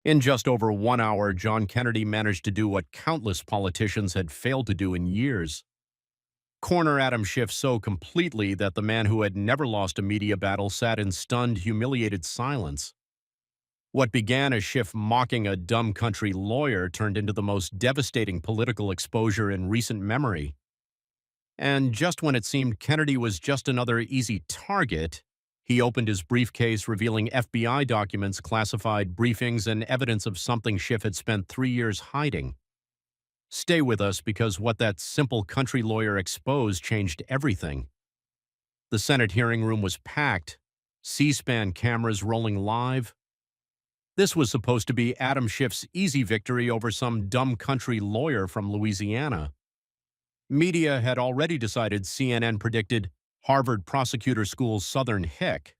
In just over 1 hour, John Kennedy managed to do what countless politicians had failed to do in years. Corner Adam Schiff so completely that the man who had never lost a media battle sat in stunned, humiliated silence. What began as Schiff mocking a dumb country lawyer turned into the most devastating political exposure in recent memory. And just when it seemed Kennedy was just another easy target, he opened his briefcase revealing FBI documents, classified briefings, and evidence of something Schiff had spent 3 years hiding. Stay with us because what that simple country lawyer exposed changed everything. The Senate hearing room was packed, C-SPAN cameras rolling live. This was supposed to be Adam Schiff's easy victory over some dumb country lawyer from Louisiana. Media had already decided CNN predicted Harvard Prosecutor School's Southern Hick.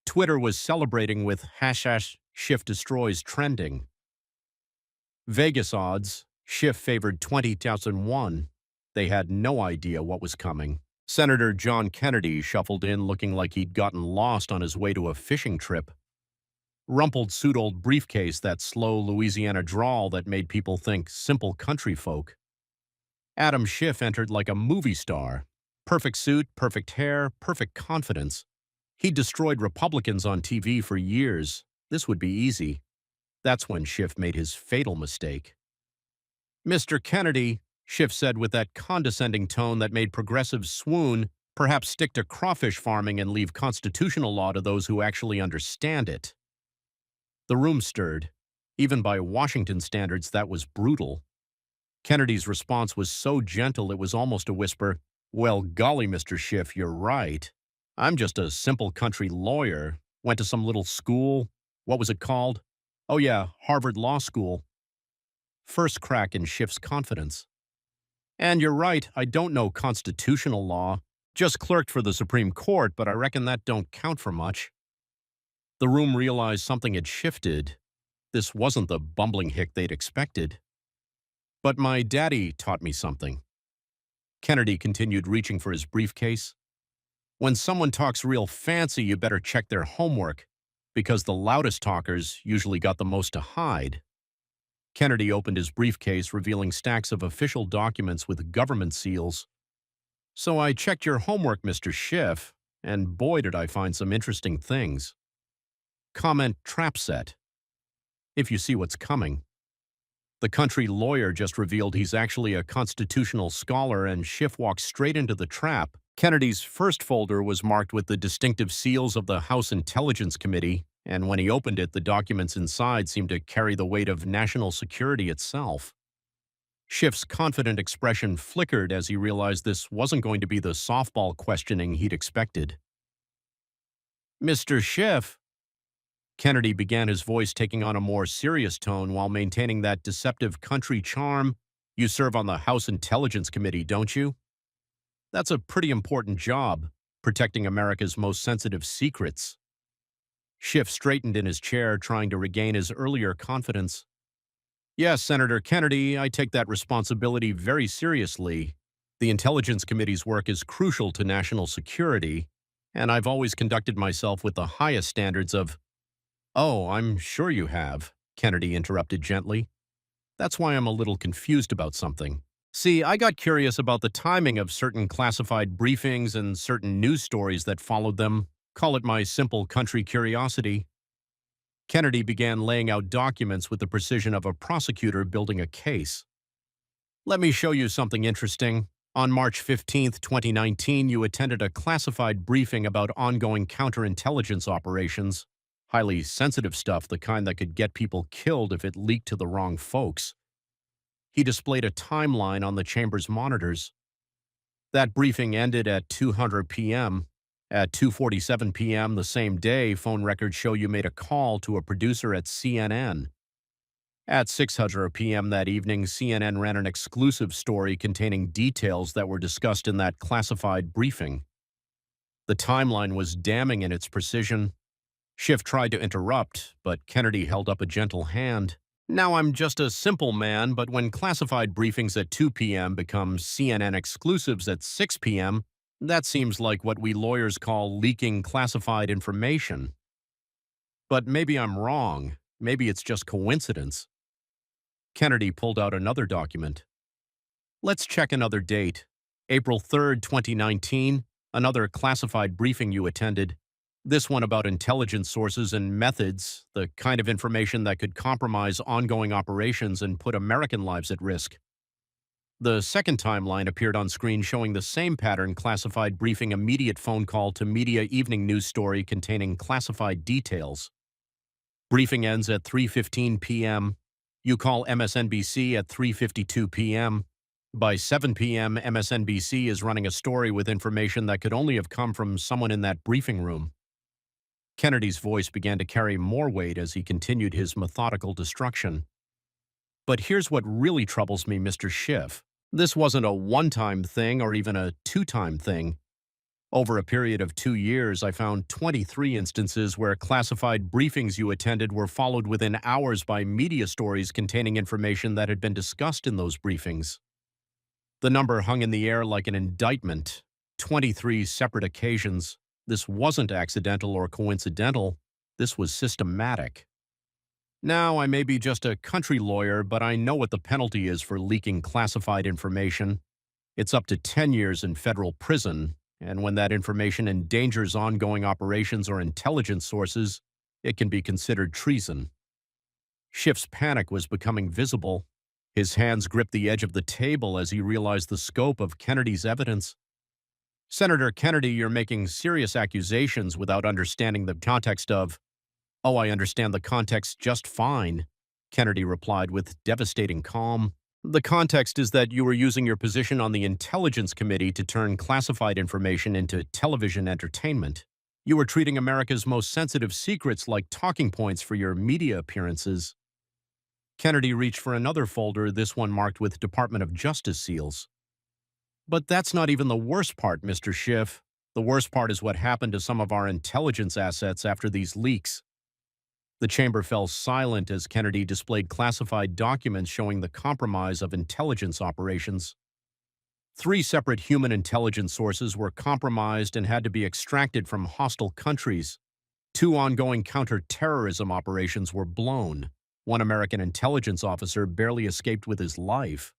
Twitter was celebrating with hashtag Schiff destroys trending. Vegas odds, Schiff favored 20,001. They had no idea what was coming. Senator John Kennedy shuffled in looking like he'd gotten lost on his way to a fishing trip. Rumpled suit, old briefcase, that slow Louisiana drawl that made people think simple country folk. Adam Schiff entered like a movie star. Perfect suit, perfect hair, perfect confidence. He'd destroyed Republicans on TV for years. This would be easy. That's when Schiff made his fatal mistake. "Mr. Kennedy," Schiff said with that condescending tone that made progressives swoon, "perhaps stick to crawfish farming and leave constitutional law to those who actually understand it." The room stirred. Even by Washington standards, that was brutal. Kennedy's response was so gentle it was almost a whisper. "Well, golly, Mr. Schiff, you're right. I'm just a simple country lawyer. Went to some little school. What was it called? Oh yeah, Harvard Law School." First crack in Schiff's confidence. "And you're right, I don't know constitutional law. Just clerked for the Supreme Court, but I reckon that don't count for much." The room realized something had shifted. This wasn't the bumbling hick they'd expected. "But my daddy taught me something." Kennedy continued, reaching for his briefcase. "When someone talks real fancy, you better check their homework, because the loudest talkers usually got the most to hide." Kennedy opened his briefcase, revealing stacks of official documents with government seals. "So I checked your homework, Mr. Schiff, and boy did I find some interesting things." Comment trap set. If you see what's coming. The country lawyer just revealed he's actually a constitutional scholar, and Schiff walked straight into the trap. Kennedy's first folder was marked with the distinctive seals of the House Intelligence Committee, and when he opened it, the documents inside seemed to carry the weight of national security itself. Schiff's confident expression flickered as he realized this wasn't going to be the softball questioning he'd expected. "Mr. Schiff," Kennedy began, his voice taking on a more serious tone while maintaining that deceptive country charm. "You serve on the House Intelligence Committee, don't you? That's a pretty important job, protecting America's most sensitive secrets." Schiff straightened in his chair, trying to regain his earlier confidence. "Yes, Senator Kennedy, I take that responsibility very seriously. The Intelligence Committee's work is crucial to national security, and I've always conducted myself with the highest standards of—" "Oh, I'm sure you have," Kennedy interrupted gently. "That's why I'm a little confused about something. See, I got curious about the timing of certain classified briefings and certain news stories that followed them. Call it my simple country curiosity." Kennedy began laying out documents with the precision of a prosecutor building a case. "Let me show you something interesting. On March 15th, 2019, you attended a classified briefing about ongoing counterintelligence operations. Highly sensitive stuff, the kind that could get people killed if it leaked to the wrong folks." He displayed a timeline on the chamber's monitors. "That briefing ended at 2:00 p.m. At 2:47 p.m. the same day, phone records show you made a call to a producer at CNN. At 6:00 p.m. that evening, CNN ran an exclusive story containing details that were discussed in that classified briefing." The timeline was damning in its precision. Schiff tried to interrupt, but Kennedy held up a gentle hand. "Now, I'm just a simple man, but when classified briefings at 2 p.m. become CNN exclusives at 6 p.m., that seems like what we lawyers call leaking classified information. But maybe I'm wrong. Maybe it's just coincidence. Kennedy pulled out another document. Let's check another date. April 3rd, 2019, another classified briefing you attended. This one about intelligence sources and methods, the kind of information that could compromise ongoing operations and put American lives at risk. The second timeline appeared on screen showing the same pattern: classified briefing, immediate phone call to media, evening news story containing classified details. Briefing ends at 3:15 p.m. You call MSNBC at 3:52 p.m. By 7 p.m., MSNBC is running a story with information that could only have come from someone in that briefing room. Kennedy's voice began to carry more weight as he continued his methodical destruction. But here's what really troubles me, Mr. Schiff. This wasn't a one-time thing or even a two-time thing. Over a period of 2 years, I found 23 instances where classified briefings you attended were followed within hours by media stories containing information that had been discussed in those briefings. The number hung in the air like an indictment. 23 separate occasions. This wasn't accidental or coincidental. This was systematic. Now, I may be just a country lawyer, but I know what the penalty is for leaking classified information. It's up to 10 years in federal prison, and when that information endangers ongoing operations or intelligence sources, it can be considered treason. Schiff's panic was becoming visible. His hands gripped the edge of the table as he realized the scope of Kennedy's evidence. Senator Kennedy, you're making serious accusations without understanding the context of— "Oh, I understand the context just fine," Kennedy replied with devastating calm. "The context is that you were using your position on the Intelligence Committee to turn classified information into television entertainment. You were treating America's most sensitive secrets like talking points for your media appearances." Kennedy reached for another folder, this one marked with Department of Justice seals. "But that's not even the worst part, Mr. Schiff. The worst part is what happened to some of our intelligence assets after these leaks." The chamber fell silent as Kennedy displayed classified documents showing the compromise of intelligence operations. 3 separate human intelligence sources were compromised and had to be extracted from hostile countries. 2 ongoing counter-terrorism operations were blown. 1 American intelligence officer barely escaped with his life.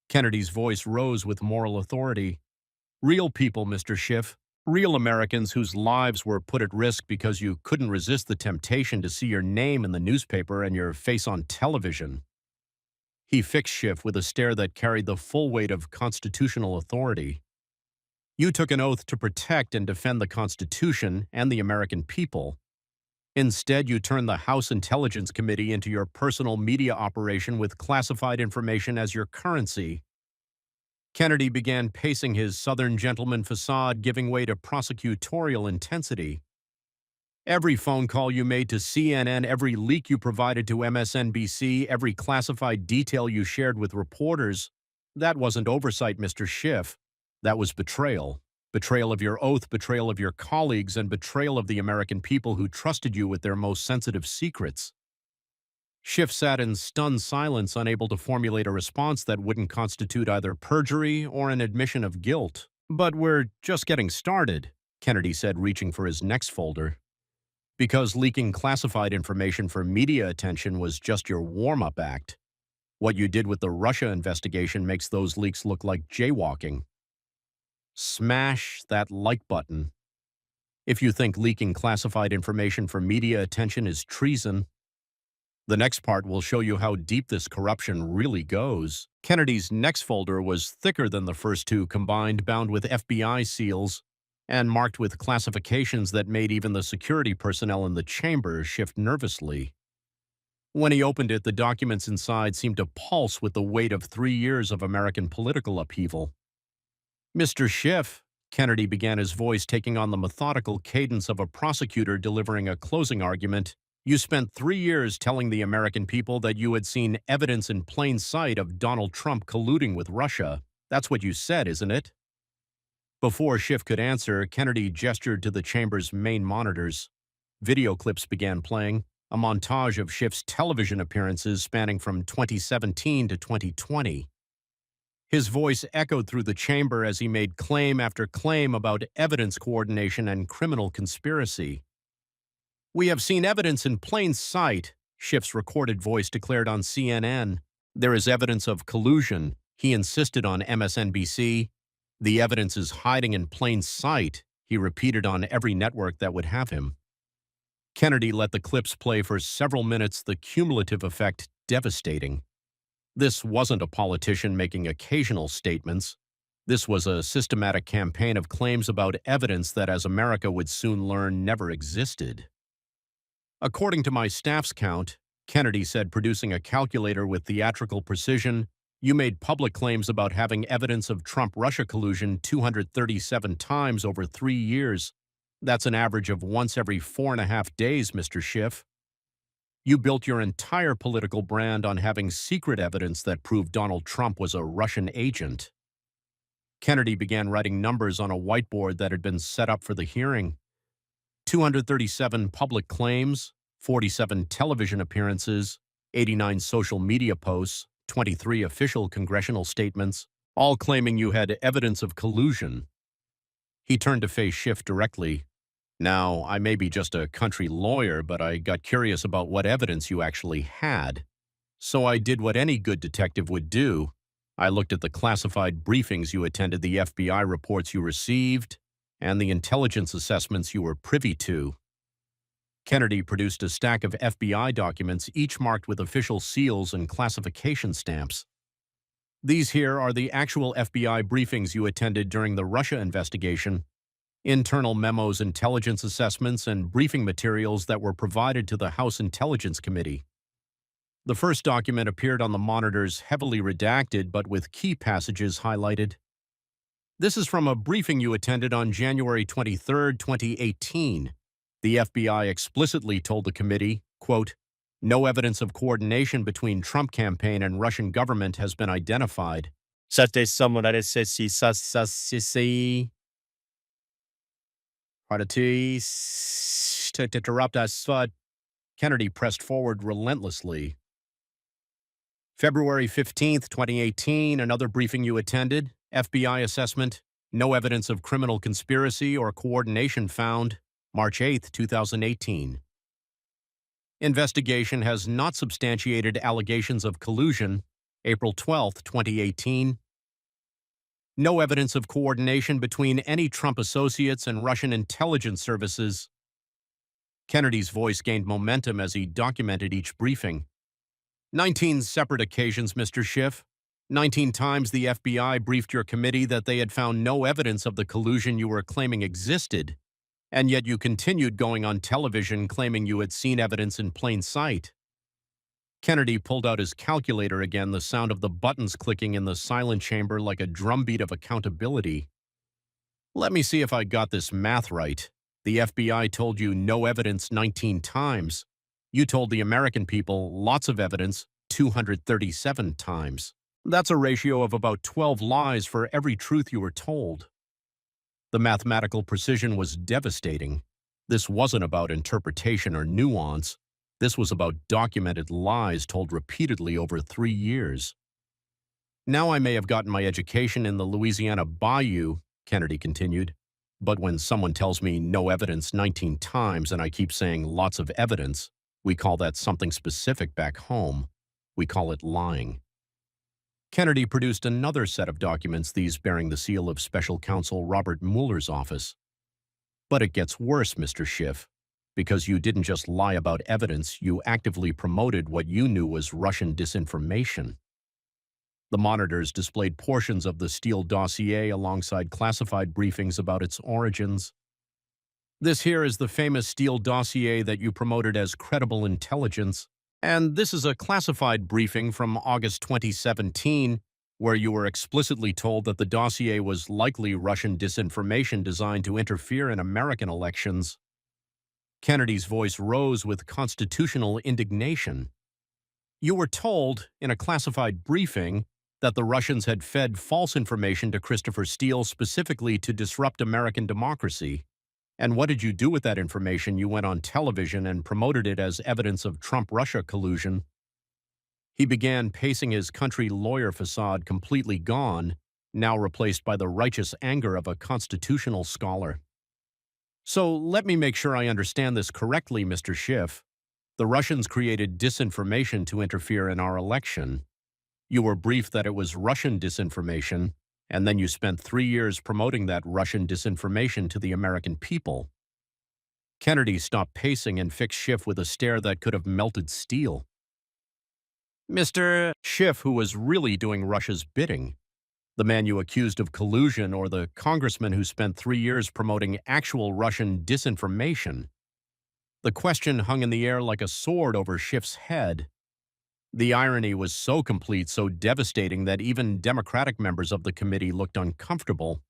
Kennedy's voice rose with moral authority. "Real people, Mr. Schiff. Real Americans whose lives were put at risk because you couldn't resist the temptation to see your name in the newspaper and your face on television." He fixed Schiff with a stare that carried the full weight of constitutional authority. "You took an oath to protect and defend the Constitution and the American people. Instead, you turned the House Intelligence Committee into your personal media operation with classified information as your currency." Kennedy began pacing his Southern gentleman facade, giving way to prosecutorial intensity. "Every phone call you made to CNN, every leak you provided to MSNBC, every classified detail you shared with reporters, that wasn't oversight, Mr. Schiff. That was betrayal. Betrayal of your oath, betrayal of your colleagues, and betrayal of the American people who trusted you with their most sensitive secrets." Schiff sat in stunned silence, unable to formulate a response that wouldn't constitute either perjury or an admission of guilt. "But we're just getting started," Kennedy said, reaching for his next folder. "Because leaking classified information for media attention was just your warm-up act. What you did with the Russia investigation makes those leaks look like jaywalking. Smash that like button if you think leaking classified information for media attention is treason. The next part will show you how deep this corruption really goes." Kennedy's next folder was thicker than the first 2 combined, bound with FBI seals and marked with classifications that made even the security personnel in the chamber shift nervously. When he opened it, the documents inside seemed to pulse with the weight of 3 years of American political upheaval. "Mr. Schiff," Kennedy began, his voice taking on the methodical cadence of a prosecutor delivering a closing argument, "you spent 3 years telling the American people that you had seen evidence in plain sight of Donald Trump colluding with Russia. That's what you said, isn't it?" Before Schiff could answer, Kennedy gestured to the chamber's main monitors. Video clips began playing, a montage of Schiff's television appearances spanning from 2017 to 2020. His voice echoed through the chamber as he made claim after claim about evidence coordination and criminal conspiracy. "We have seen evidence in plain sight. Schiff's recorded voice declared on CNN. There is evidence of collusion, he insisted on MSNBC. The evidence is hiding in plain sight, he repeated on every network that would have him. Kennedy let the clips play for several minutes, the cumulative effect devastating. This wasn't a politician making occasional statements. This was a systematic campaign of claims about evidence that, as America would soon learn, never existed. According to my staff's count, Kennedy said, producing a calculator with theatrical precision, you made public claims about having evidence of Trump-Russia collusion 237 times over 3 years. That's an average of once every 4.5 days, Mr. Schiff. You built your entire political brand on having secret evidence that proved Donald Trump was a Russian agent. Kennedy began writing numbers on a whiteboard that had been set up for the hearing. 237 public claims, 47 television appearances, 89 social media posts, 23 official congressional statements, all claiming you had evidence of collusion. He turned to face Schiff directly. Now, I may be just a country lawyer, but I got curious about what evidence you actually had. So I did what any good detective would do. I looked at the classified briefings you attended, the FBI reports you received, and the intelligence assessments you were privy to. Kennedy produced a stack of FBI documents, each marked with official seals and classification stamps. These here are the actual FBI briefings you attended during the Russia investigation, internal memos, intelligence assessments, and briefing materials that were provided to the House Intelligence Committee. The first document appeared on the monitors, heavily redacted but with key passages highlighted. This is from a briefing you attended on January 23, 2018. The FBI explicitly told the committee, quote, no evidence of coordination between Trump campaign and Russian government has been identified. To interrupt us, Kennedy pressed forward relentlessly. February 15, 2018, another briefing you attended, FBI assessment, no evidence of criminal conspiracy or coordination found, March 8, 2018. Investigation has not substantiated allegations of collusion, April 12, 2018. No evidence of coordination between any Trump associates and Russian intelligence services. Kennedy's voice gained momentum as he documented each briefing. 19 separate occasions, Mr. Schiff. 19 times the FBI briefed your committee that they had found no evidence of the collusion you were claiming existed, and yet you continued going on television claiming you had seen evidence in plain sight. Kennedy pulled out his calculator again, the sound of the buttons clicking in the silent chamber like a drumbeat of accountability. Let me see if I got this math right. The FBI told you no evidence 19 times. You told the American people lots of evidence 237 times. That's a ratio of about 12 lies for every truth you were told. The mathematical precision was devastating. This wasn't about interpretation or nuance. This was about documented lies told repeatedly over 3 years. Now I may have gotten my education in the Louisiana Bayou, Kennedy continued, but when someone tells me no evidence 19 times and I keep saying lots of evidence, we call that something specific back home. We call it lying. Kennedy produced another set of documents, these bearing the seal of Special Counsel Robert Mueller's office. But it gets worse, Mr. Schiff, because you didn't just lie about evidence, you actively promoted what you knew was Russian disinformation. The monitors displayed portions of the Steele dossier alongside classified briefings about its origins. This here is the famous Steele dossier that you promoted as credible intelligence, and this is a classified briefing from August 2017, where you were explicitly told that the dossier was likely Russian disinformation designed to interfere in American elections. Kennedy's voice rose with constitutional indignation. You were told, in a classified briefing, that the Russians had fed false information to Christopher Steele specifically to disrupt American democracy. And what did you do with that information? You went on television and promoted it as evidence of Trump-Russia collusion. He began pacing his country lawyer facade, completely gone, now replaced by the righteous anger of a constitutional scholar. So let me make sure I understand this correctly, Mr. Schiff. The Russians created disinformation to interfere in our election. You were briefed that it was Russian disinformation, and then you spent 3 years promoting that Russian disinformation to the American people. Kennedy stopped pacing and fixed Schiff with a stare that could have melted steel. Mr. Schiff, who was really doing Russia's bidding, the man you accused of collusion, or the congressman who spent 3 years promoting actual Russian disinformation? The question hung in the air like a sword over Schiff's head. The irony was so complete, so devastating, that even Democratic members of the committee looked uncomfortable.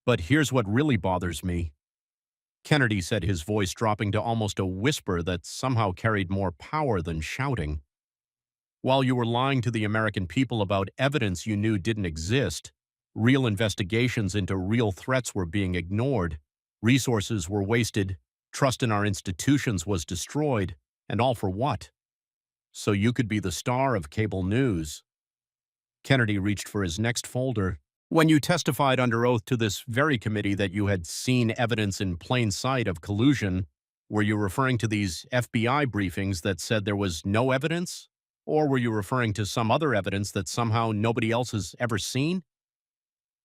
But here's what really bothers me, Kennedy said, his voice dropping to almost a whisper that somehow carried more power than shouting. While you were lying to the American people about evidence you knew didn't exist, real investigations into real threats were being ignored, resources were wasted, trust in our institutions was destroyed, and all for what? So you could be the star of cable news. Kennedy reached for his next folder. When you testified under oath to this very committee that you had seen evidence in plain sight of collusion, were you referring to these FBI briefings that said there was no evidence? Or were you referring to some other evidence that somehow nobody else has ever seen?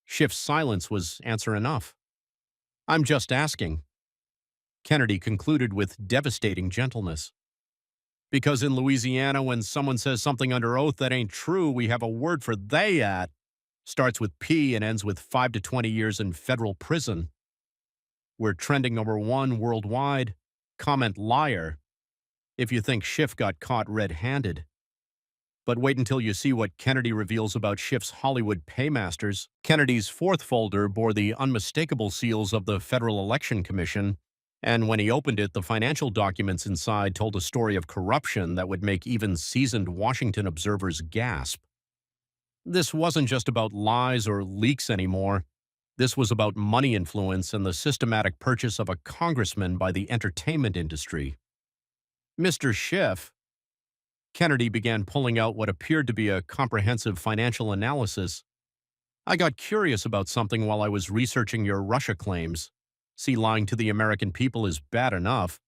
Schiff's silence was answer enough. I'm just asking. Kennedy concluded with devastating gentleness. Because in Louisiana, when someone says something under oath that ain't true, we have a word for they at. Starts with P and ends with 5 to 20 years in federal prison. We're trending #1 worldwide. Comment liar if you think Schiff got caught red-handed. But wait until you see what Kennedy reveals about Schiff's Hollywood paymasters. Kennedy's fourth folder bore the unmistakable seals of the Federal Election Commission, and when he opened it, the financial documents inside told a story of corruption that would make even seasoned Washington observers gasp. This wasn't just about lies or leaks anymore. This was about money influence and the systematic purchase of a congressman by the entertainment industry. Mr. Schiff, Kennedy began pulling out what appeared to be a comprehensive financial analysis. I got curious about something while I was researching your Russia claims. See, lying to the American people is bad enough,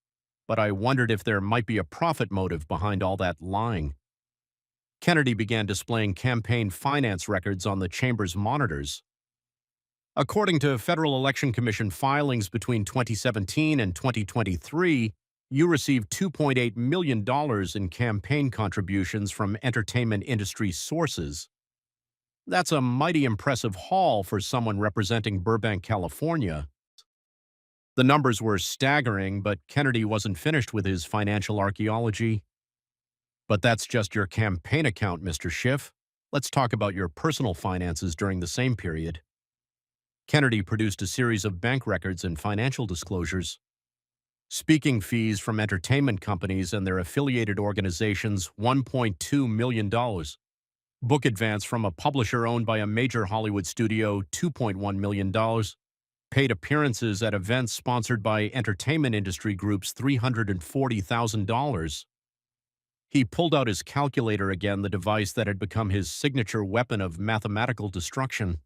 but I wondered if there might be a profit motive behind all that lying. Kennedy began displaying campaign finance records on the chamber's monitors. According to Federal Election Commission filings between 2017 and 2023, you received $2.8 million in campaign contributions from entertainment industry sources. That's a mighty impressive haul for someone representing Burbank, California. The numbers were staggering, but Kennedy wasn't finished with his financial archaeology. But that's just your campaign account, Mr. Schiff. Let's talk about your personal finances during the same period. Kennedy produced a series of bank records and financial disclosures. Speaking fees from entertainment companies and their affiliated organizations, $1.2 million. Book advance from a publisher owned by a major Hollywood studio, $2.1 million. Paid appearances at events sponsored by entertainment industry groups, $340,000. He pulled out his calculator again, the device that had become his signature weapon of mathematical destruction.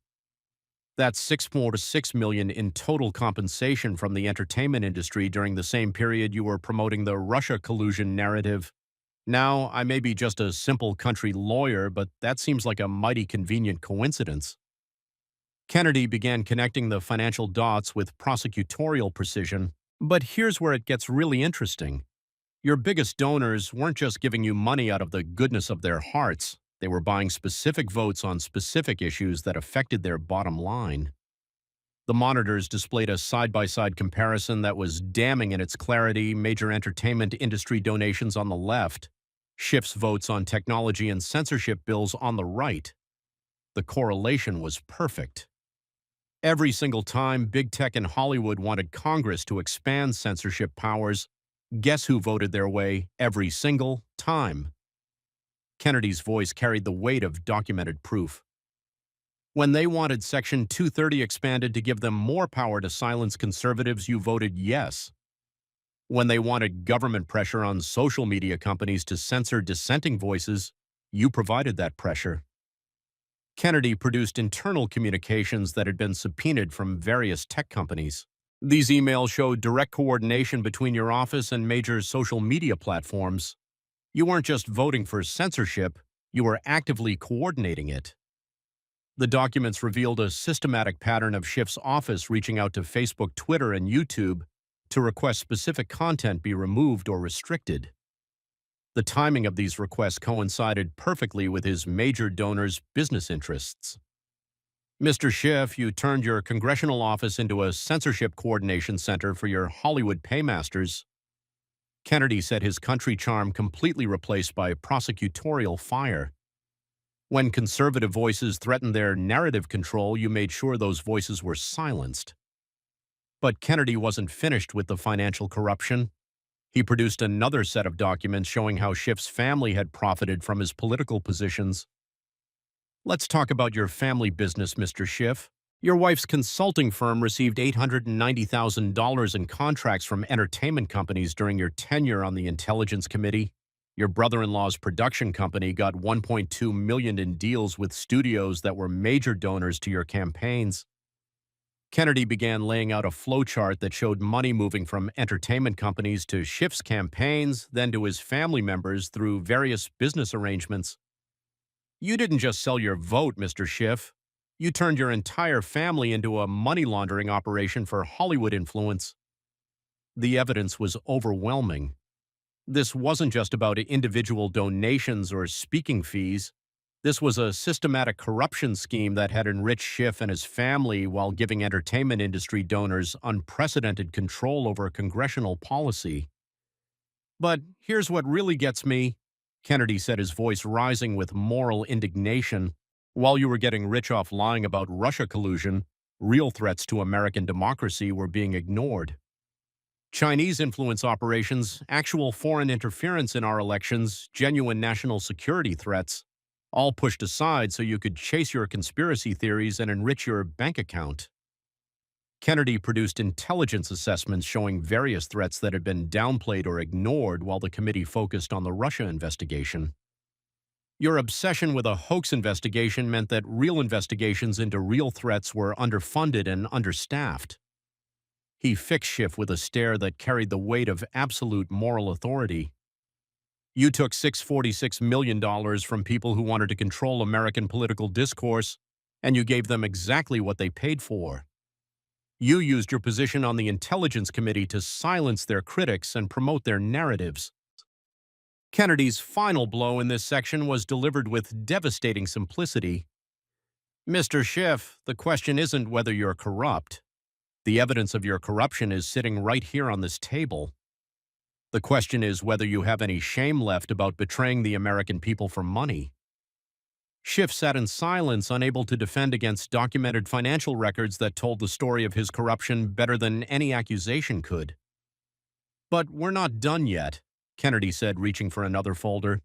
That's $6.6 million in total compensation from the entertainment industry during the same period you were promoting the Russia collusion narrative. Now, I may be just a simple country lawyer, but that seems like a mighty convenient coincidence. Kennedy began connecting the financial dots with prosecutorial precision. But here's where it gets really interesting. Your biggest donors weren't just giving you money out of the goodness of their hearts. They were buying specific votes on specific issues that affected their bottom line. The monitors displayed a side-by-side comparison that was damning in its clarity. Major entertainment industry donations on the left, Schiff's votes on technology and censorship bills on the right. The correlation was perfect. Every single time big tech in Hollywood wanted Congress to expand censorship powers, guess who voted their way every single time? Kennedy's voice carried the weight of documented proof. When they wanted Section 230 expanded to give them more power to silence conservatives, you voted yes. When they wanted government pressure on social media companies to censor dissenting voices, you provided that pressure. Kennedy produced internal communications that had been subpoenaed from various tech companies. These emails showed direct coordination between your office and major social media platforms. You weren't just voting for censorship, you were actively coordinating it. The documents revealed a systematic pattern of Schiff's office reaching out to Facebook, Twitter, and YouTube to request specific content be removed or restricted. The timing of these requests coincided perfectly with his major donors' business interests. Mr. Schiff, you turned your congressional office into a censorship coordination center for your Hollywood paymasters. Kennedy said his country charm completely replaced by prosecutorial fire. When conservative voices threatened their narrative control, you made sure those voices were silenced. But Kennedy wasn't finished with the financial corruption. He produced another set of documents showing how Schiff's family had profited from his political positions. Let's talk about your family business, Mr. Schiff. Your wife's consulting firm received $890,000 in contracts from entertainment companies during your tenure on the Intelligence Committee. Your brother-in-law's production company got $1.2 million in deals with studios that were major donors to your campaigns. Kennedy began laying out a flowchart that showed money moving from entertainment companies to Schiff's campaigns, then to his family members through various business arrangements. You didn't just sell your vote, Mr. Schiff. You turned your entire family into a money laundering operation for Hollywood influence. The evidence was overwhelming. This wasn't just about individual donations or speaking fees. This was a systematic corruption scheme that had enriched Schiff and his family while giving entertainment industry donors unprecedented control over congressional policy. But here's what really gets me, Kennedy said, his voice rising with moral indignation. While you were getting rich off lying about Russia collusion, real threats to American democracy were being ignored. Chinese influence operations, actual foreign interference in our elections, genuine national security threats, all pushed aside so you could chase your conspiracy theories and enrich your bank account. Kennedy produced intelligence assessments showing various threats that had been downplayed or ignored while the committee focused on the Russia investigation. Your obsession with a hoax investigation meant that real investigations into real threats were underfunded and understaffed. He fixed Schiff with a stare that carried the weight of absolute moral authority. You took $646 million from people who wanted to control American political discourse, and you gave them exactly what they paid for. You used your position on the Intelligence Committee to silence their critics and promote their narratives. Kennedy's final blow in this section was delivered with devastating simplicity. Mr. Schiff, the question isn't whether you're corrupt. The evidence of your corruption is sitting right here on this table. The question is whether you have any shame left about betraying the American people for money. Schiff sat in silence, unable to defend against documented financial records that told the story of his corruption better than any accusation could. But we're not done yet, Kennedy said, reaching for another folder,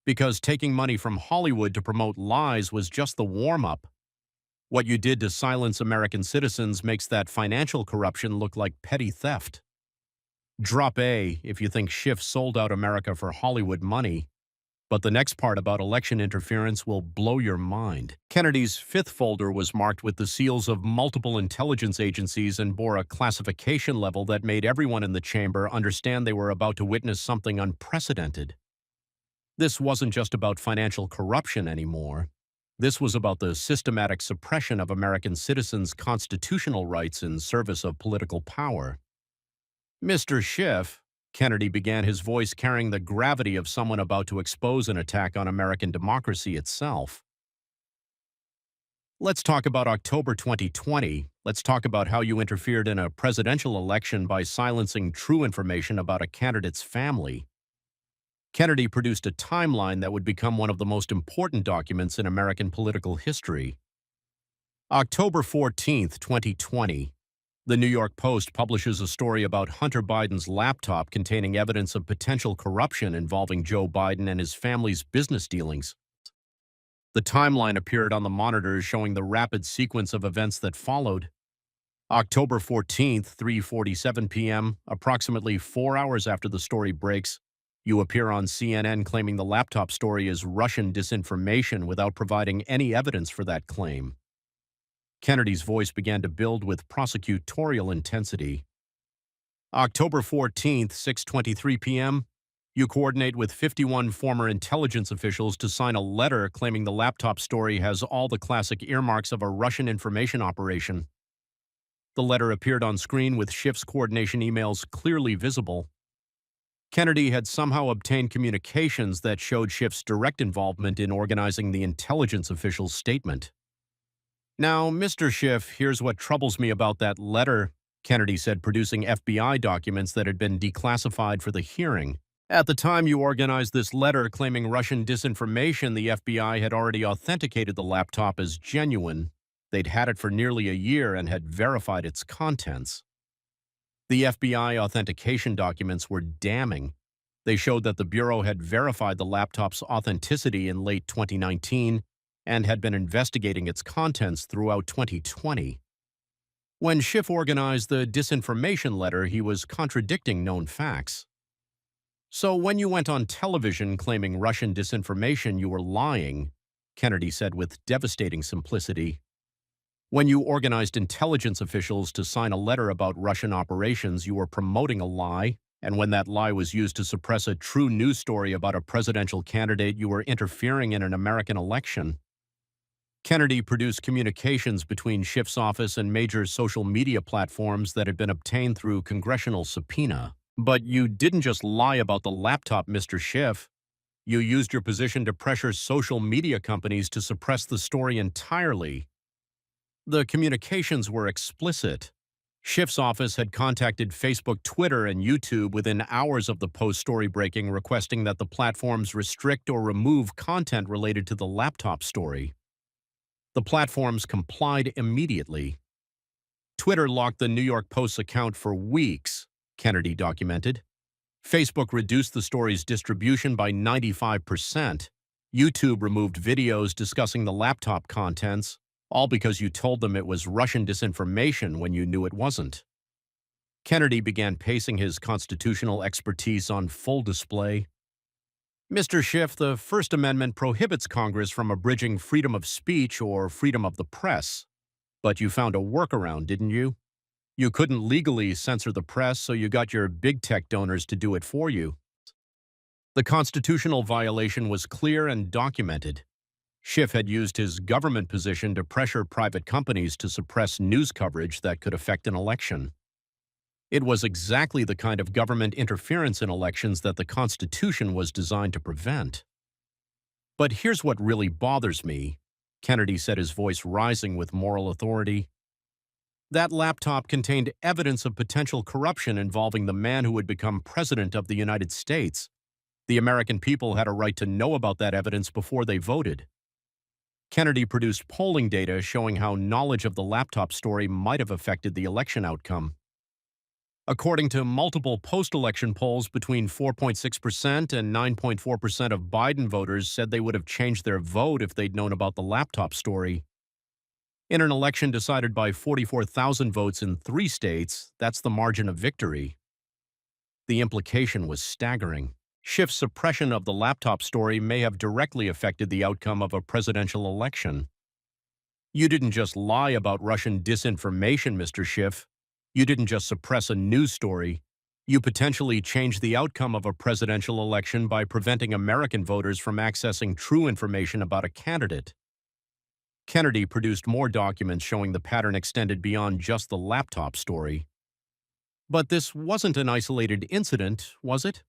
because taking money from Hollywood to promote lies was just the warm-up. What you did to silence American citizens makes that financial corruption look like petty theft. Drop A if you think Schiff sold out America for Hollywood money, but the next part about election interference will blow your mind. Kennedy's fifth folder was marked with the seals of multiple intelligence agencies and bore a classification level that made everyone in the chamber understand they were about to witness something unprecedented. This wasn't just about financial corruption anymore. This was about the systematic suppression of American citizens' constitutional rights in service of political power. Mr. Schiff, Kennedy began, his voice carrying the gravity of someone about to expose an attack on American democracy itself. Let's talk about October 2020. Let's talk about how you interfered in a presidential election by silencing true information about a candidate's family. Kennedy produced a timeline that would become one of the most important documents in American political history. October 14, 2020. The New York Post publishes a story about Hunter Biden's laptop containing evidence of potential corruption involving Joe Biden and his family's business dealings. The timeline appeared on the monitors showing the rapid sequence of events that followed. October 14th, 3:47 p.m., approximately 4 hours after the story breaks, you appear on CNN claiming the laptop story is Russian disinformation without providing any evidence for that claim. Kennedy's voice began to build with prosecutorial intensity. October 14th, 6:23 p.m., you coordinate with 51 former intelligence officials to sign a letter claiming the laptop story has all the classic earmarks of a Russian information operation. The letter appeared on screen with Schiff's coordination emails clearly visible. Kennedy had somehow obtained communications that showed Schiff's direct involvement in organizing the intelligence official's statement. Now, Mr. Schiff, here's what troubles me about that letter, Kennedy said, producing FBI documents that had been declassified for the hearing. At the time you organized this letter claiming Russian disinformation, the FBI had already authenticated the laptop as genuine. They'd had it for nearly a year and had verified its contents. The FBI authentication documents were damning. They showed that the Bureau had verified the laptop's authenticity in late 2019 and had been investigating its contents throughout 2020. When Schiff organized the disinformation letter, he was contradicting known facts. So when you went on television claiming Russian disinformation, you were lying, Kennedy said with devastating simplicity. When you organized intelligence officials to sign a letter about Russian operations, you were promoting a lie, and when that lie was used to suppress a true news story about a presidential candidate, you were interfering in an American election. Kennedy produced communications between Schiff's office and major social media platforms that had been obtained through congressional subpoena. But you didn't just lie about the laptop, Mr. Schiff. You used your position to pressure social media companies to suppress the story entirely. The communications were explicit. Schiff's office had contacted Facebook, Twitter, and YouTube within hours of the post story breaking, requesting that the platforms restrict or remove content related to the laptop story. The platforms complied immediately. Twitter locked the New York Post's account for weeks, Kennedy documented. Facebook reduced the story's distribution by 95%. YouTube removed videos discussing the laptop contents, all because you told them it was Russian disinformation when you knew it wasn't. Kennedy began pacing his constitutional expertise on full display. Mr. Schiff, the First Amendment prohibits Congress from abridging freedom of speech or freedom of the press. But you found a workaround, didn't you? You couldn't legally censor the press, so you got your big tech donors to do it for you. The constitutional violation was clear and documented. Schiff had used his government position to pressure private companies to suppress news coverage that could affect an election. It was exactly the kind of government interference in elections that the Constitution was designed to prevent. But here's what really bothers me, Kennedy said, his voice rising with moral authority. That laptop contained evidence of potential corruption involving the man who would become president of the United States. The American people had a right to know about that evidence before they voted. Kennedy produced polling data showing how knowledge of the laptop story might have affected the election outcome. According to multiple post-election polls, between 4.6% and 9.4% of Biden voters said they would have changed their vote if they'd known about the laptop story. In an election decided by 44,000 votes in 3 states, that's the margin of victory. The implication was staggering. Schiff's suppression of the laptop story may have directly affected the outcome of a presidential election. You didn't just lie about Russian disinformation, Mr. Schiff. You didn't just suppress a news story. You potentially changed the outcome of a presidential election by preventing American voters from accessing true information about a candidate. Kennedy produced more documents showing the pattern extended beyond just the laptop story. But this wasn't an isolated incident, was it?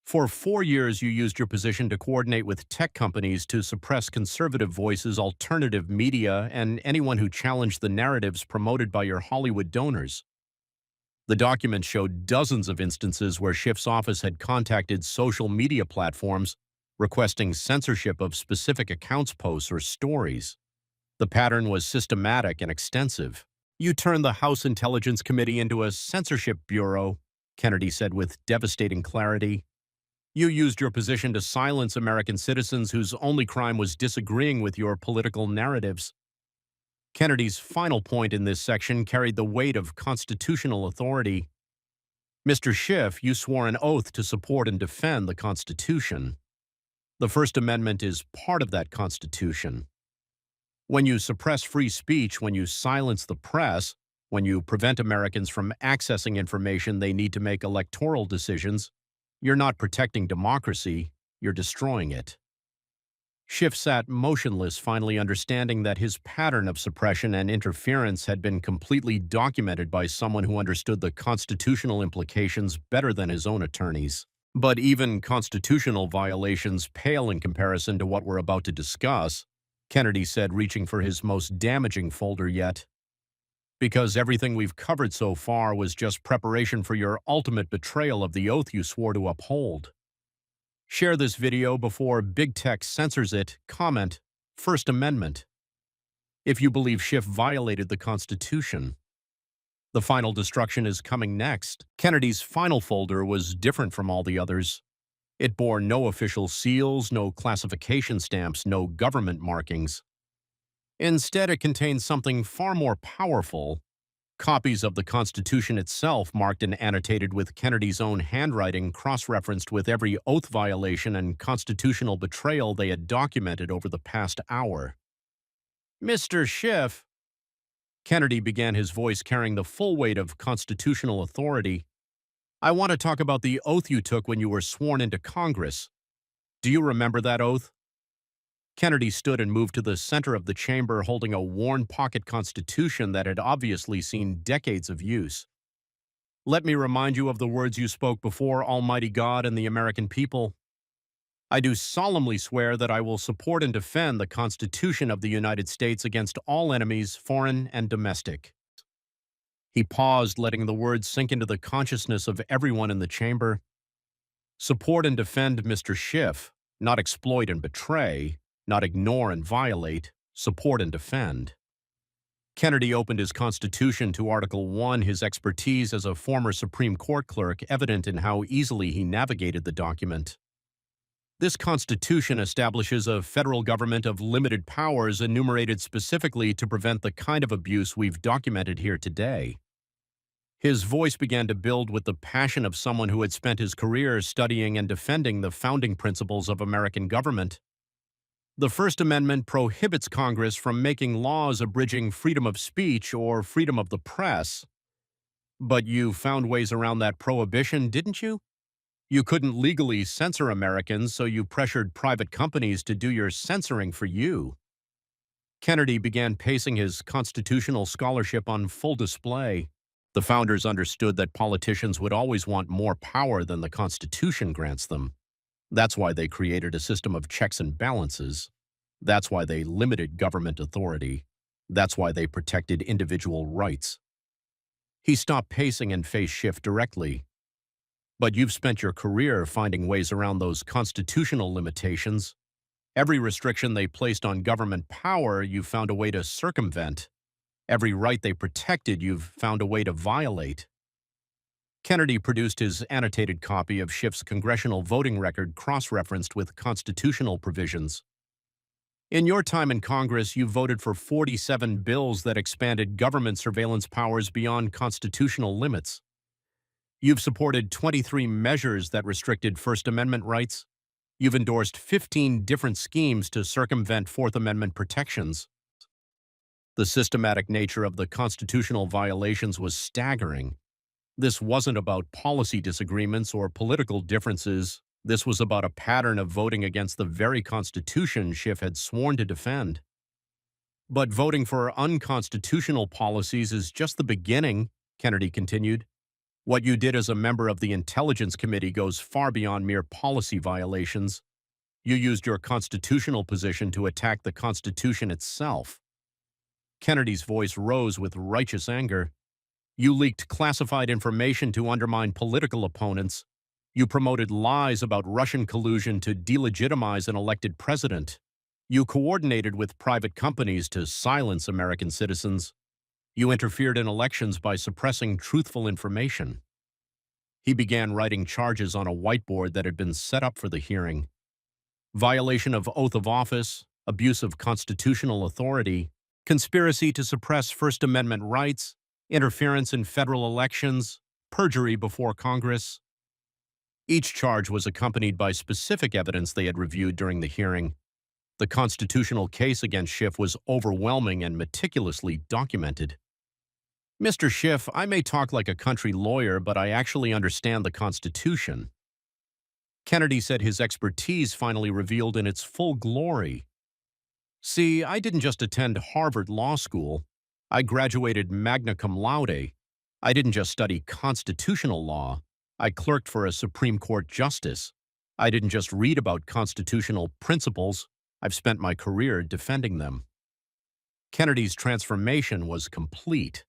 For 4 years, you used your position to coordinate with tech companies to suppress conservative voices, alternative media, and anyone who challenged the narratives promoted by your Hollywood donors. The documents showed dozens of instances where Schiff's office had contacted social media platforms requesting censorship of specific accounts, posts, or stories. The pattern was systematic and extensive. You turned the House Intelligence Committee into a censorship bureau, Kennedy said with devastating clarity. You used your position to silence American citizens whose only crime was disagreeing with your political narratives. Kennedy's final point in this section carried the weight of constitutional authority. Mr. Schiff, you swore an oath to support and defend the Constitution. The First Amendment is part of that Constitution. When you suppress free speech, when you silence the press, when you prevent Americans from accessing information they need to make electoral decisions, you're not protecting democracy, you're destroying it. Schiff sat motionless, finally understanding that his pattern of suppression and interference had been completely documented by someone who understood the constitutional implications better than his own attorneys. But even constitutional violations pale in comparison to what we're about to discuss, Kennedy said, reaching for his most damaging folder yet. Because everything we've covered so far was just preparation for your ultimate betrayal of the oath you swore to uphold. Share this video before big tech censors it. Comment, First Amendment. If you believe Schiff violated the Constitution. The final destruction is coming next. Kennedy's final folder was different from all the others. It bore no official seals, no classification stamps, no government markings. Instead, it contained something far more powerful. Copies of the Constitution itself, marked and annotated with Kennedy's own handwriting, cross-referenced with every oath violation and constitutional betrayal they had documented over the past hour. Mr. Schiff, Kennedy began, his voice carrying the full weight of constitutional authority. I want to talk about the oath you took when you were sworn into Congress. Do you remember that oath? Kennedy stood and moved to the center of the chamber, holding a worn pocket Constitution that had obviously seen decades of use. Let me remind you of the words you spoke before Almighty God and the American people. I do solemnly swear that I will support and defend the Constitution of the United States against all enemies, foreign and domestic. He paused, letting the words sink into the consciousness of everyone in the chamber. Support and defend, Mr. Schiff, not exploit and betray, not ignore and violate, support and defend. Kennedy opened his Constitution to Article 1, his expertise as a former Supreme Court clerk evident in how easily he navigated the document. This Constitution establishes a federal government of limited powers enumerated specifically to prevent the kind of abuse we've documented here today. His voice began to build with the passion of someone who had spent his career studying and defending the founding principles of American government. The First Amendment prohibits Congress from making laws abridging freedom of speech or freedom of the press. But you found ways around that prohibition, didn't you? You couldn't legally censor Americans, so you pressured private companies to do your censoring for you. Kennedy began pacing, his constitutional scholarship on full display. The founders understood that politicians would always want more power than the Constitution grants them. That's why they created a system of checks and balances. That's why they limited government authority. That's why they protected individual rights. He stopped pacing and faced Schiff directly. But you've spent your career finding ways around those constitutional limitations. Every restriction they placed on government power, you've found a way to circumvent. Every right they protected, you've found a way to violate. Kennedy produced his annotated copy of Schiff's congressional voting record, cross-referenced with constitutional provisions. In your time in Congress, you voted for 47 bills that expanded government surveillance powers beyond constitutional limits. You've supported 23 measures that restricted First Amendment rights. You've endorsed 15 different schemes to circumvent Fourth Amendment protections. The systematic nature of the constitutional violations was staggering. This wasn't about policy disagreements or political differences. This was about a pattern of voting against the very Constitution Schiff had sworn to defend. But voting for unconstitutional policies is just the beginning, Kennedy continued. What you did as a member of the Intelligence Committee goes far beyond mere policy violations. You used your constitutional position to attack the Constitution itself. Kennedy's voice rose with righteous anger. You leaked classified information to undermine political opponents. You promoted lies about Russian collusion to delegitimize an elected president. You coordinated with private companies to silence American citizens. You interfered in elections by suppressing truthful information. He began writing charges on a whiteboard that had been set up for the hearing. Violation of oath of office, abuse of constitutional authority, conspiracy to suppress First Amendment rights, interference in federal elections, perjury before Congress. Each charge was accompanied by specific evidence they had reviewed during the hearing. The constitutional case against Schiff was overwhelming and meticulously documented. Mr. Schiff, I may talk like a country lawyer, but I actually understand the Constitution. Kennedy said his expertise finally revealed in its full glory. See, I didn't just attend Harvard Law School. I graduated magna cum laude. I didn't just study constitutional law. I clerked for a Supreme Court justice. I didn't just read about constitutional principles. I've spent my career defending them. Kennedy's transformation was complete.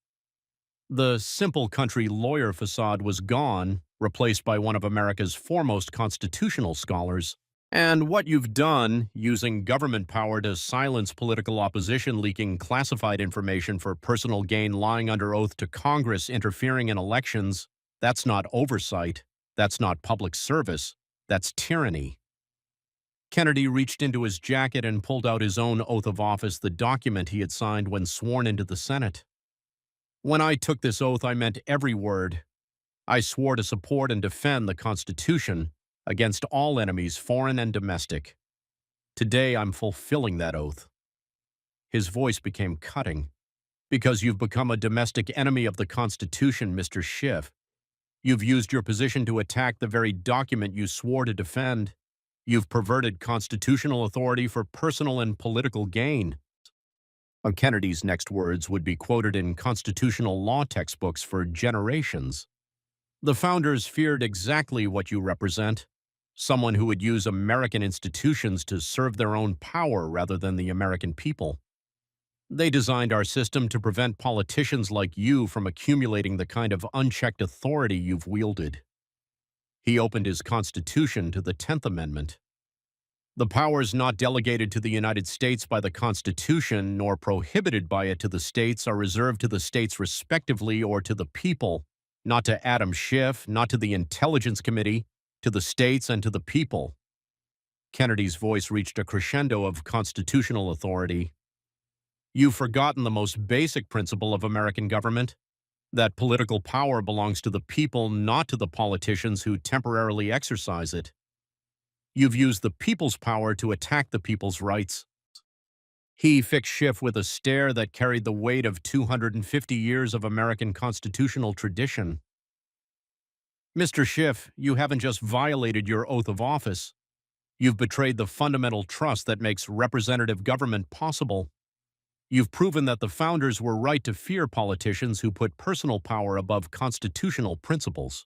The simple country lawyer facade was gone, replaced by one of America's foremost constitutional scholars. And what you've done, using government power to silence political opposition, leaking classified information for personal gain, lying under oath to Congress, interfering in elections, that's not oversight, that's not public service, that's tyranny. Kennedy reached into his jacket and pulled out his own oath of office, the document he had signed when sworn into the Senate. When I took this oath, I meant every word. I swore to support and defend the Constitution against all enemies, foreign and domestic. Today, I'm fulfilling that oath. His voice became cutting. Because you've become a domestic enemy of the Constitution, Mr. Schiff. You've used your position to attack the very document you swore to defend. You've perverted constitutional authority for personal and political gain. Kennedy's next words would be quoted in constitutional law textbooks for generations. The founders feared exactly what you represent, someone who would use American institutions to serve their own power rather than the American people. They designed our system to prevent politicians like you from accumulating the kind of unchecked authority you've wielded. He opened his Constitution to the 10th Amendment. The powers not delegated to the United States by the Constitution nor prohibited by it to the states are reserved to the states respectively or to the people, not to Adam Schiff, not to the Intelligence Committee, to the states and to the people. Kennedy's voice reached a crescendo of constitutional authority. You've forgotten the most basic principle of American government, that political power belongs to the people, not to the politicians who temporarily exercise it. You've used the people's power to attack the people's rights. He fixed Schiff with a stare that carried the weight of 250 years of American constitutional tradition. Mr. Schiff, you haven't just violated your oath of office. You've betrayed the fundamental trust that makes representative government possible. You've proven that the founders were right to fear politicians who put personal power above constitutional principles.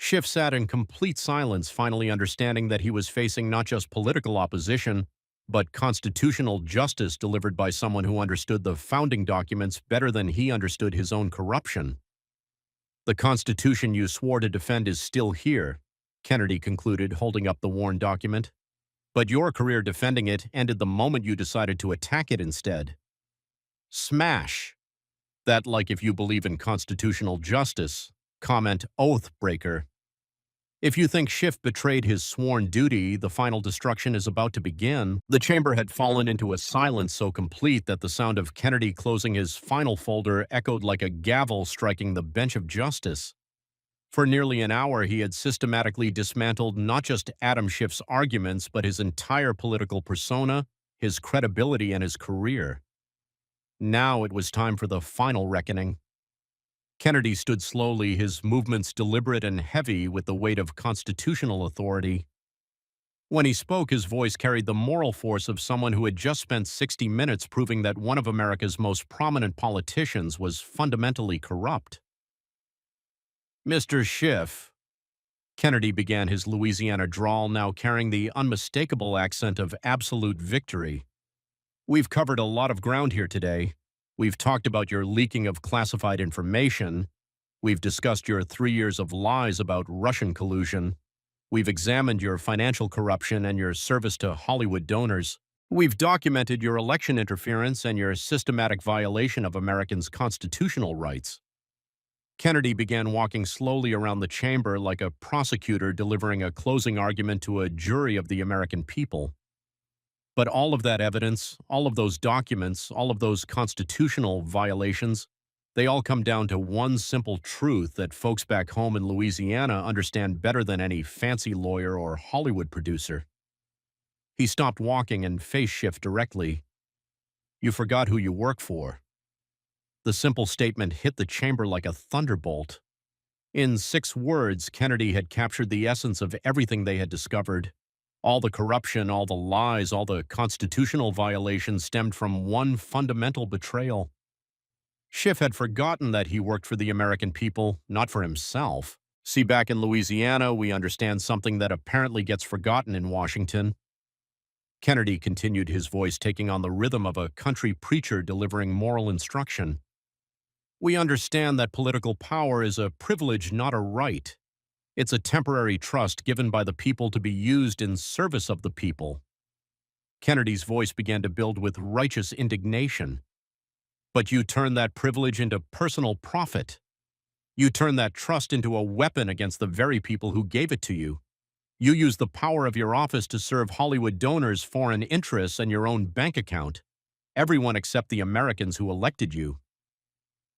Schiff sat in complete silence, finally understanding that he was facing not just political opposition, but constitutional justice delivered by someone who understood the founding documents better than he understood his own corruption. The Constitution you swore to defend is still here, Kennedy concluded, holding up the worn document. But your career defending it ended the moment you decided to attack it instead. Smash! That, like if you believe in constitutional justice, comment oath breaker. If you think Schiff betrayed his sworn duty, the final destruction is about to begin. The chamber had fallen into a silence so complete that the sound of Kennedy closing his final folder echoed like a gavel striking the bench of justice. For nearly an hour, he had systematically dismantled not just Adam Schiff's arguments, but his entire political persona, his credibility, and his career. Now it was time for the final reckoning. Kennedy stood slowly, his movements deliberate and heavy with the weight of constitutional authority. When he spoke, his voice carried the moral force of someone who had just spent 60 minutes proving that one of America's most prominent politicians was fundamentally corrupt. Mr. Schiff, Kennedy began his Louisiana drawl, now carrying the unmistakable accent of absolute victory. We've covered a lot of ground here today. We've talked about your leaking of classified information. We've discussed your 3 years of lies about Russian collusion. We've examined your financial corruption and your service to Hollywood donors. We've documented your election interference and your systematic violation of Americans' constitutional rights. Kennedy began walking slowly around the chamber like a prosecutor delivering a closing argument to a jury of the American people. But all of that evidence, all of those documents, all of those constitutional violations, they all come down to one simple truth that folks back home in Louisiana understand better than any fancy lawyer or Hollywood producer. He stopped walking and faced Schiff directly. "You forgot who you work for." The simple statement hit the chamber like a thunderbolt. In 6 words, Kennedy had captured the essence of everything they had discovered. All the corruption, all the lies, all the constitutional violations stemmed from one fundamental betrayal. Schiff had forgotten that he worked for the American people, not for himself. See, back in Louisiana, we understand something that apparently gets forgotten in Washington. Kennedy continued, his voice taking on the rhythm of a country preacher delivering moral instruction. "We understand that political power is a privilege, not a right. It's a temporary trust given by the people to be used in service of the people." Kennedy's voice began to build with righteous indignation. "But you turn that privilege into personal profit. You turn that trust into a weapon against the very people who gave it to you. You use the power of your office to serve Hollywood donors, foreign interests, and your own bank account. Everyone except the Americans who elected you."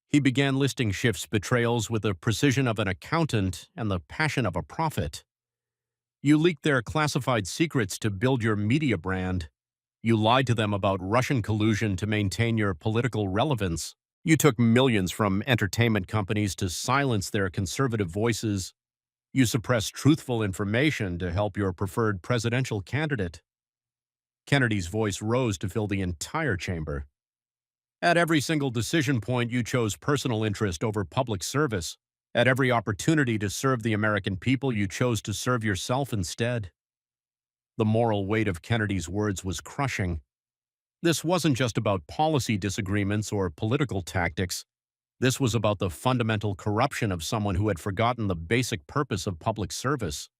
He began listing Schiff's betrayals with the precision of an accountant and the passion of a prophet. "You leaked their classified secrets to build your media brand. You lied to them about Russian collusion to maintain your political relevance. You took millions from entertainment companies to silence their conservative voices. You suppressed truthful information to help your preferred presidential candidate." Kennedy's voice rose to fill the entire chamber. "At every single decision point, you chose personal interest over public service. At every opportunity to serve the American people, you chose to serve yourself instead." The moral weight of Kennedy's words was crushing. This wasn't just about policy disagreements or political tactics. This was about the fundamental corruption of someone who had forgotten the basic purpose of public service.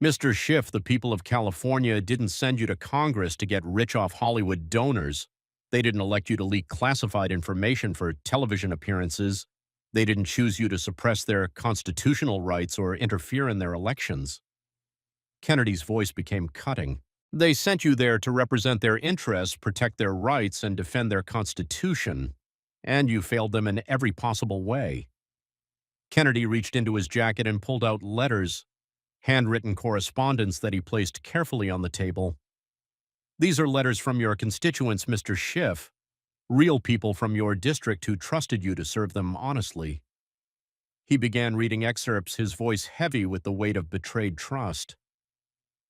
"Mr. Schiff, the people of California didn't send you to Congress to get rich off Hollywood donors. They didn't elect you to leak classified information for television appearances. They didn't choose you to suppress their constitutional rights or interfere in their elections." Kennedy's voice became cutting. "They sent you there to represent their interests, protect their rights, and defend their Constitution. And you failed them in every possible way." Kennedy reached into his jacket and pulled out letters, handwritten correspondence that he placed carefully on the table. "These are letters from your constituents, Mr. Schiff, real people from your district who trusted you to serve them honestly." He began reading excerpts, his voice heavy with the weight of betrayed trust.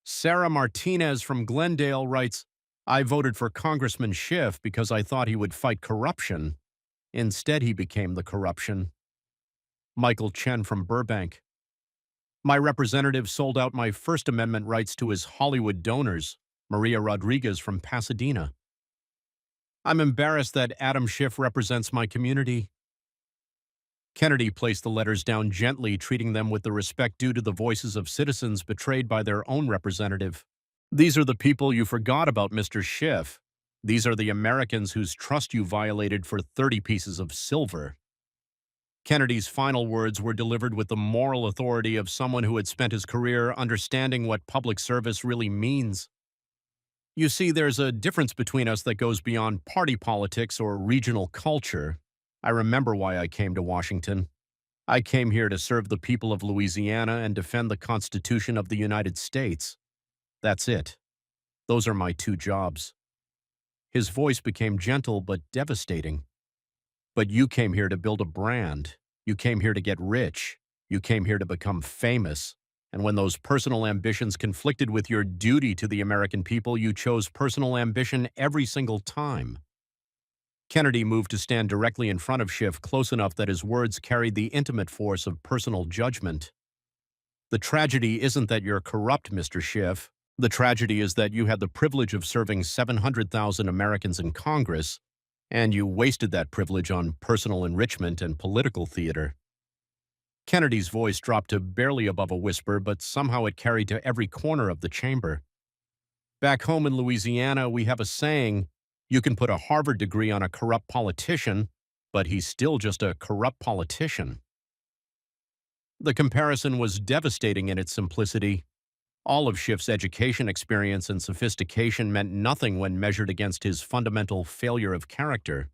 "Sarah Martinez from Glendale writes, 'I voted for Congressman Schiff because I thought he would fight corruption. Instead, he became the corruption.' Michael Chen from Burbank, 'My representative sold out my First Amendment rights to his Hollywood donors.' Maria Rodriguez from Pasadena, 'I'm embarrassed that Adam Schiff represents my community.'" Kennedy placed the letters down gently, treating them with the respect due to the voices of citizens betrayed by their own representative. "These are the people you forgot about, Mr. Schiff. These are the Americans whose trust you violated for 30 pieces of silver." Kennedy's final words were delivered with the moral authority of someone who had spent his career understanding what public service really means. "You see, there's a difference between us that goes beyond party politics or regional culture. I remember why I came to Washington. I came here to serve the people of Louisiana and defend the Constitution of the United States. That's it. Those are my 2 jobs." His voice became gentle but devastating. "But you came here to build a brand. You came here to get rich. You came here to become famous. And when those personal ambitions conflicted with your duty to the American people, you chose personal ambition every single time." Kennedy moved to stand directly in front of Schiff, close enough that his words carried the intimate force of personal judgment. "The tragedy isn't that you're corrupt, Mr. Schiff. The tragedy is that you had the privilege of serving 700,000 Americans in Congress, and you wasted that privilege on personal enrichment and political theater." Kennedy's voice dropped to barely above a whisper, but somehow it carried to every corner of the chamber. "Back home in Louisiana, we have a saying, you can put a Harvard degree on a corrupt politician, but he's still just a corrupt politician." The comparison was devastating in its simplicity. All of Schiff's education experience and sophistication meant nothing when measured against his fundamental failure of character.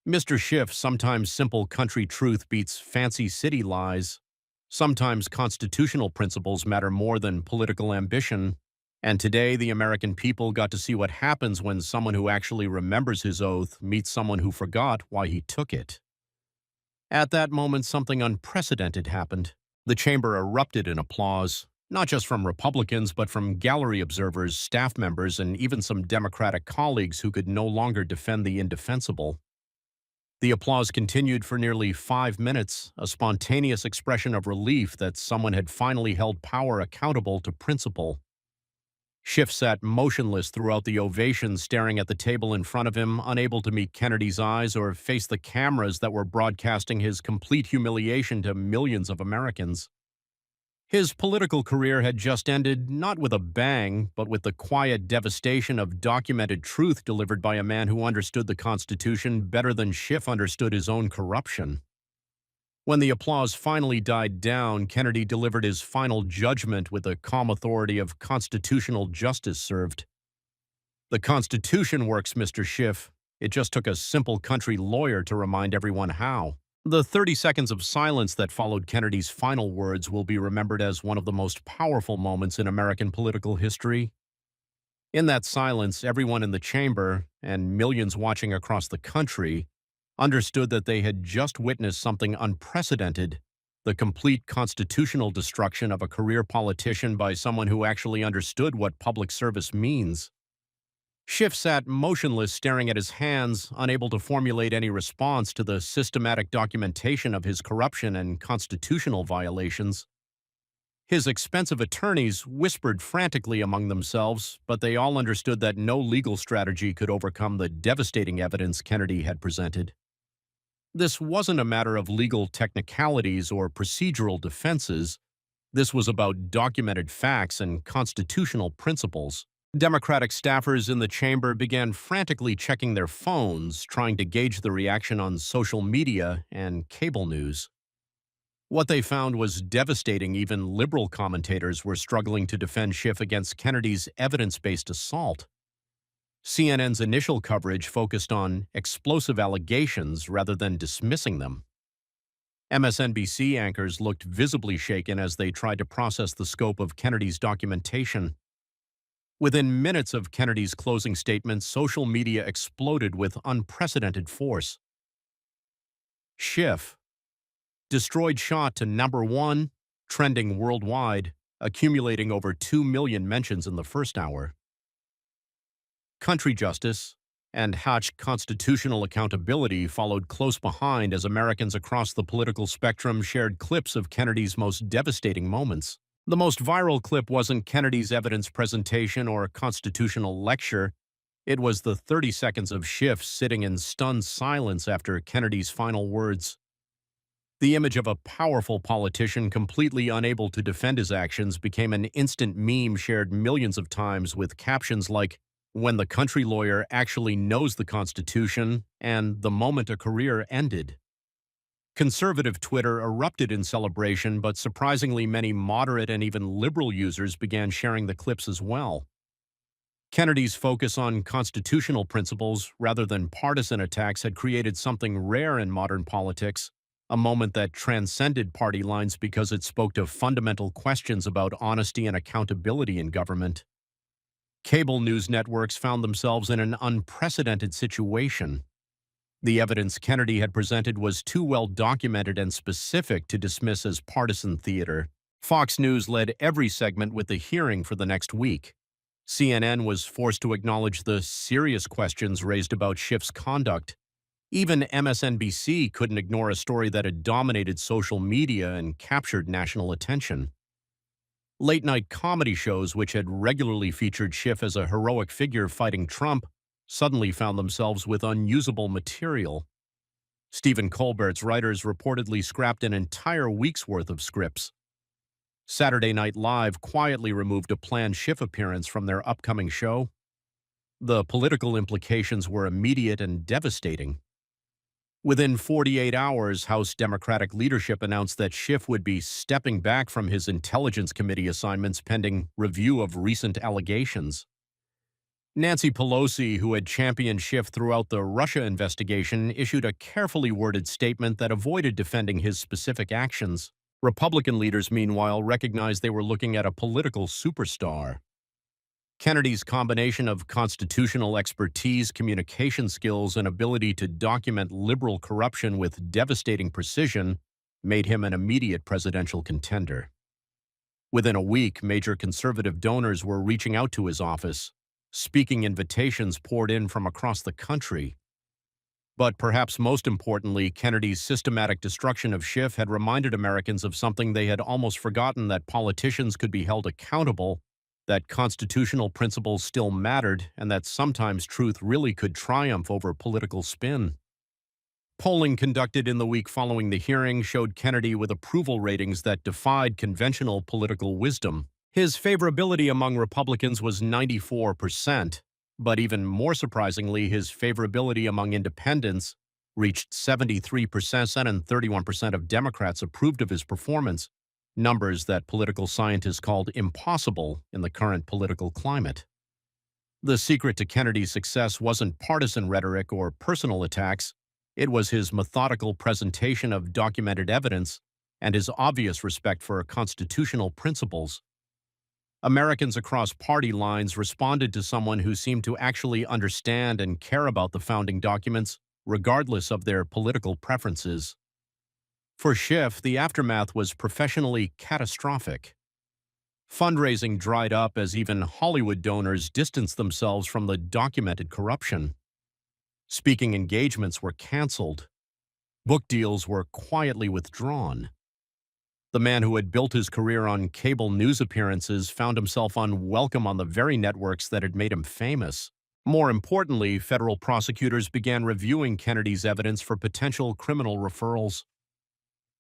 "Mr. Schiff, sometimes simple country truth beats fancy city lies. Sometimes constitutional principles matter more than political ambition. And today, the American people got to see what happens when someone who actually remembers his oath meets someone who forgot why he took it. At that moment, something unprecedented happened. The chamber erupted in applause, not just from Republicans, but from gallery observers, staff members, and even some Democratic colleagues who could no longer defend the indefensible. The applause continued for nearly 5 minutes, a spontaneous expression of relief that someone had finally held power accountable to principle. Schiff sat motionless throughout the ovation, staring at the table in front of him, unable to meet Kennedy's eyes or face the cameras that were broadcasting his complete humiliation to millions of Americans. His political career had just ended, not with a bang, but with the quiet devastation of documented truth delivered by a man who understood the Constitution better than Schiff understood his own corruption. When the applause finally died down, Kennedy delivered his final judgment with the calm authority of constitutional justice served. "The Constitution works, Mr. Schiff. It just took a simple country lawyer to remind everyone how." The 30 seconds of silence that followed Kennedy's final words will be remembered as one of the most powerful moments in American political history. In that silence, everyone in the chamber, and millions watching across the country, understood that they had just witnessed something unprecedented: the complete constitutional destruction of a career politician by someone who actually understood what public service means. Schiff sat motionless, staring at his hands, unable to formulate any response to the systematic documentation of his corruption and constitutional violations. His expensive attorneys whispered frantically among themselves, but they all understood that no legal strategy could overcome the devastating evidence Kennedy had presented. This wasn't a matter of legal technicalities or procedural defenses. This was about documented facts and constitutional principles. Democratic staffers in the chamber began frantically checking their phones, trying to gauge the reaction on social media and cable news. What they found was devastating. Even liberal commentators were struggling to defend Schiff against Kennedy's evidence-based assault. CNN's initial coverage focused on explosive allegations rather than dismissing them. MSNBC anchors looked visibly shaken as they tried to process the scope of Kennedy's documentation. Within minutes of Kennedy's closing statement, social media exploded with unprecedented force. Schiff, destroyed, shot to #1, trending worldwide, accumulating over 2 million mentions in the first hour. Country justice and Hatch constitutional accountability followed close behind as Americans across the political spectrum shared clips of Kennedy's most devastating moments. The most viral clip wasn't Kennedy's evidence presentation or constitutional lecture. It was the 30 seconds of Schiff sitting in stunned silence after Kennedy's final words. The image of a powerful politician completely unable to defend his actions became an instant meme shared millions of times with captions like, "When the country lawyer actually knows the Constitution," and "The moment a career ended." Conservative Twitter erupted in celebration, but surprisingly many moderate and even liberal users began sharing the clips as well. Kennedy's focus on constitutional principles rather than partisan attacks had created something rare in modern politics, a moment that transcended party lines because it spoke to fundamental questions about honesty and accountability in government. Cable news networks found themselves in an unprecedented situation. The evidence Kennedy had presented was too well documented and specific to dismiss as partisan theater. Fox News led every segment with the hearing for the next week. CNN was forced to acknowledge the serious questions raised about Schiff's conduct. Even MSNBC couldn't ignore a story that had dominated social media and captured national attention. Late-night comedy shows, which had regularly featured Schiff as a heroic figure fighting Trump, suddenly found themselves with unusable material. Stephen Colbert's writers reportedly scrapped an entire week's worth of scripts. Saturday Night Live quietly removed a planned Schiff appearance from their upcoming show. The political implications were immediate and devastating. Within 48 hours, House Democratic leadership announced that Schiff would be stepping back from his Intelligence Committee assignments pending review of recent allegations. Nancy Pelosi, who had championed Schiff throughout the Russia investigation, issued a carefully worded statement that avoided defending his specific actions. Republican leaders, meanwhile, recognized they were looking at a political superstar. Kennedy's combination of constitutional expertise, communication skills, and ability to document liberal corruption with devastating precision made him an immediate presidential contender. Within a week, major conservative donors were reaching out to his office. Speaking invitations poured in from across the country. But perhaps most importantly, Kennedy's systematic destruction of Schiff had reminded Americans of something they had almost forgotten: that politicians could be held accountable, that constitutional principles still mattered, and that sometimes truth really could triumph over political spin. Polling conducted in the week following the hearing showed Kennedy with approval ratings that defied conventional political wisdom. His favorability among Republicans was 94%, but even more surprisingly, his favorability among independents reached 73%, and 31% of Democrats approved of his performance, numbers that political scientists called impossible in the current political climate. The secret to Kennedy's success wasn't partisan rhetoric or personal attacks. It was his methodical presentation of documented evidence and his obvious respect for constitutional principles. Americans across party lines responded to someone who seemed to actually understand and care about the founding documents, regardless of their political preferences. For Schiff, the aftermath was professionally catastrophic. Fundraising dried up as even Hollywood donors distanced themselves from the documented corruption. Speaking engagements were canceled. Book deals were quietly withdrawn. The man who had built his career on cable news appearances found himself unwelcome on the very networks that had made him famous. More importantly, federal prosecutors began reviewing Kennedy's evidence for potential criminal referrals.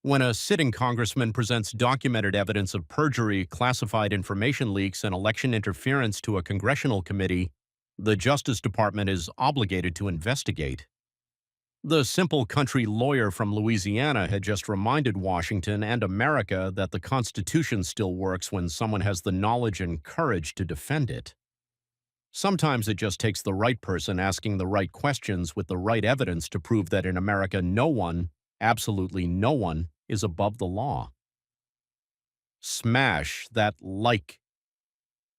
When a sitting congressman presents documented evidence of perjury, classified information leaks, and election interference to a congressional committee, the Justice Department is obligated to investigate. The simple country lawyer from Louisiana had just reminded Washington and America that the Constitution still works when someone has the knowledge and courage to defend it. Sometimes it just takes the right person asking the right questions with the right evidence to prove that in America no one, absolutely no one, is above the law. Smash that like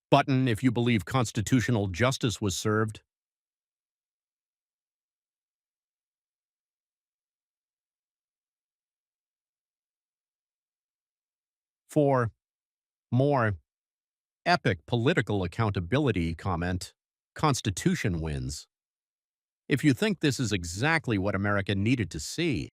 button if you believe constitutional justice was served. For more epic political accountability, comment, Constitution wins. If you think this is exactly what America needed to see,